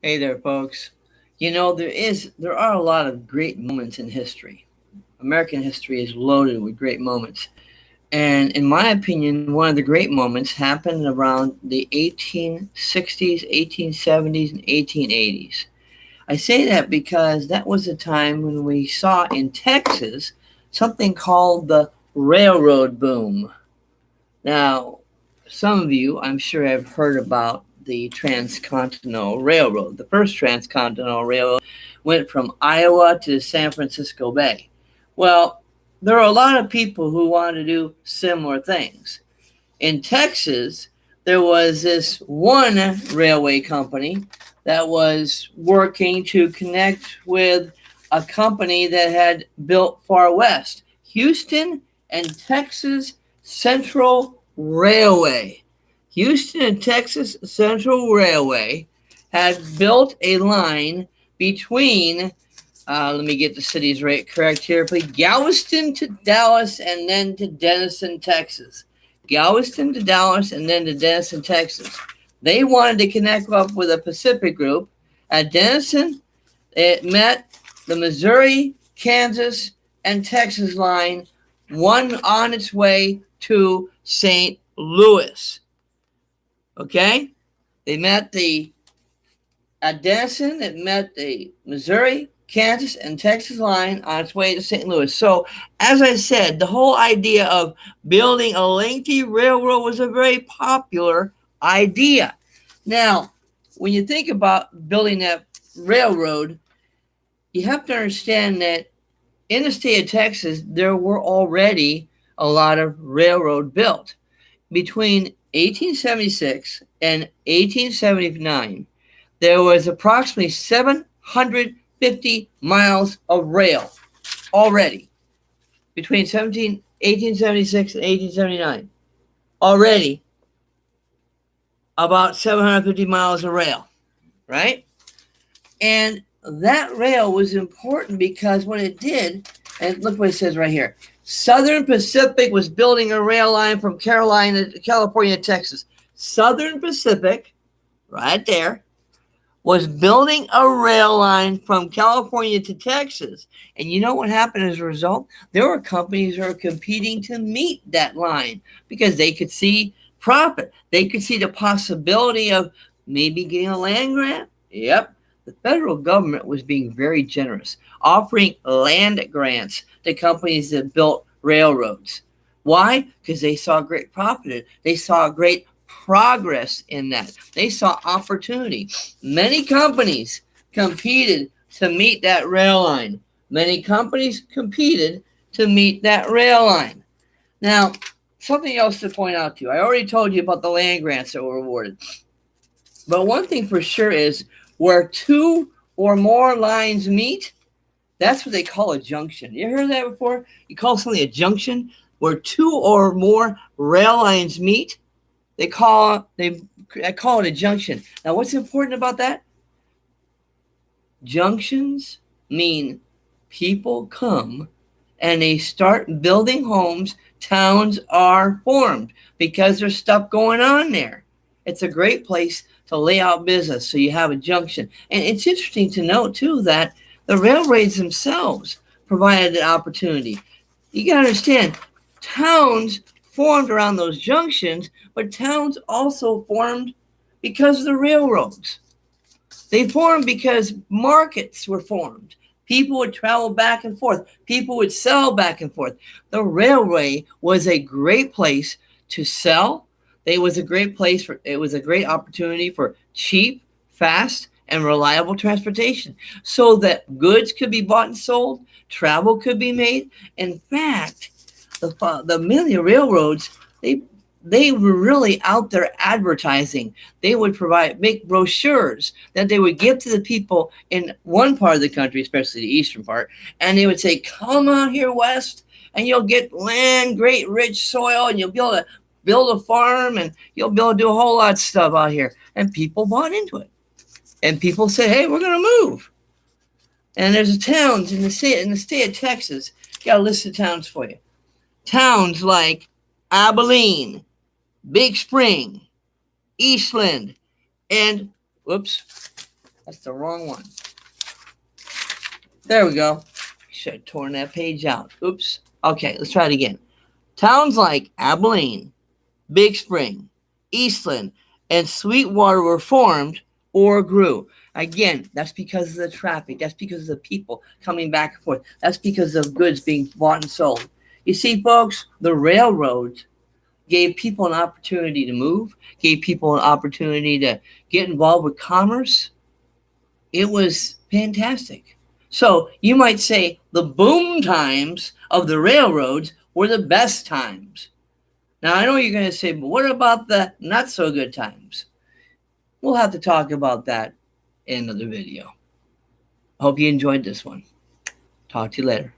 Hey there, folks. There are a lot of great moments in history. American history is loaded with great moments. And in my opinion, one of the great moments happened around the 1860s, 1870s, and 1880s. I say that because that was a time when we saw in Texas something called the railroad boom. Now, some of you, I'm sure, have heard about the Transcontinental Railroad. The first Transcontinental Railroad went from Iowa to San Francisco Bay. Well, there are a lot of people who want to do similar things. In Texas, there was this one railway company that was working to connect with a company that had built far west, Houston and Texas Central Railway. Houston and Texas Central Railway had built a line between, let me get the cities right correct here, please, Galveston to Dallas and then to Denison, Texas. Galveston to Dallas and then to Denison, Texas. They wanted to connect up with a Pacific group. At Denison, it met the Missouri, Kansas, and Texas line, one on its way to St. Louis. Okay? They met the At Denison, it met the Missouri, Kansas, and Texas line on its way to St. Louis. So, as I said, the whole idea of building a lengthy railroad was a very popular idea. Now, when you think about building that railroad, you have to understand that in the state of Texas, there were already a lot of railroad built. Between 1876 and 1879, there was approximately 750 miles of rail already between 1876 and 1879. Already about 750 miles of rail, right? And that rail was important because what it did, and look what it says right here. Southern Pacific was building a rail line from California to Texas. Southern Pacific, right there, was building a rail line from California to Texas. And you know what happened as a result? There were companies that were competing to meet that line because they could see profit. They could see the possibility of maybe getting a land grant. Yep. The federal government was being very generous, offering land grants to companies that built railroads. Why? Because they saw great profit. They saw great progress in that. They saw opportunity. Many companies competed to meet that rail line. Many companies competed to meet that rail line. Now, something else to point out to you. I already told you about the land grants that were awarded. But one thing for sure is where two or more lines meet, that's what they call a junction. You heard that before? You call something a junction where two or more rail lines meet. They call it a junction. Now, what's important about that? Junctions mean people come and they start building homes. Towns are formed because there's stuff going on there. It's a great place to lay out business. So you have a junction. And it's interesting to note, too, that the railroads themselves provided an opportunity. You got to understand, towns formed around those junctions, but towns also formed because of the railroads. They formed because markets were formed. People would travel back and forth. People would sell back and forth. The railway was a great place to sell. It was a great opportunity for cheap, fast, and reliable transportation so that goods could be bought and sold, travel could be made. In fact, the many railroads, they were really out there advertising. They would make brochures that they would give to the people in one part of the country, especially the eastern part, and they would say, "Come out here west, and you'll get land, great rich soil, and you'll be able to build a farm, and you'll be able to do a whole lot of stuff out here." And people bought into it. And people said, "Hey, we're going to move." And there's towns in the state of Texas. Got a list of towns for you. Towns like Abilene, Big Spring, Eastland, and whoops, That's the wrong one. There we go. Should have torn that page out. Oops. Okay, let's try it again. Towns like Abilene, Big Spring, Eastland, and Sweetwater were formed or grew. Again, that's because of the traffic. That's because of the people coming back and forth. That's because of goods being bought and sold. You see, folks, the railroads gave people an opportunity to move, gave people an opportunity to get involved with commerce. It was fantastic. So you might say the boom times of the railroads were the best times. Now, I know you're going to say, but what about the not so good times? We'll have to talk about that in another video. I hope you enjoyed this one. Talk to you later.